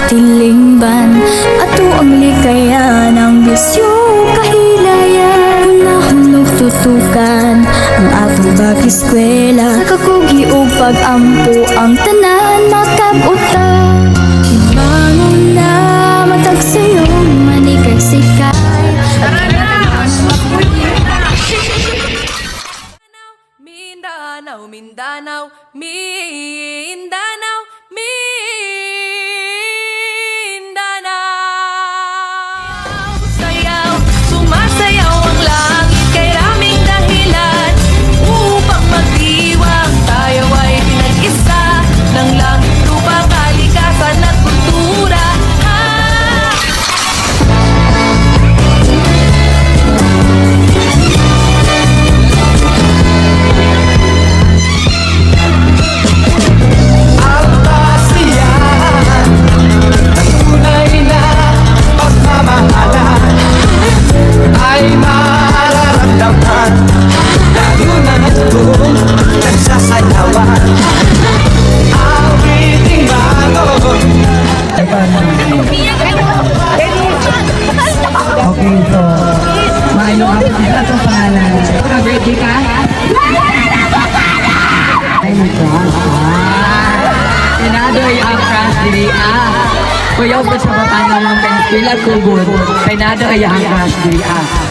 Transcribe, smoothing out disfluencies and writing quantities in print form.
tilingban. Ato ang likaya ng bisyo kahilayan. Unahulog tutukan ang atong bag-eskwela. Kakugi o pag-ampo ang tanan makabutan. Bangon na matag sayong manikay sikay. Mindanao, Mindanao, Mindanao, Mindanao. Sayaw, sumasayaw ang langit kay raming dahilan upang magdiwang tayo ay pinag-isa ng langit, lupa, kalikasan at kultura. Okay, so maayong ako. Ano itong pangalan? Birthday ka? Ay, nagkawag. Pinadoy ang crush dili Kuyaw ko sa matanaw ng penspila kubod. Pinadoy ang crush dili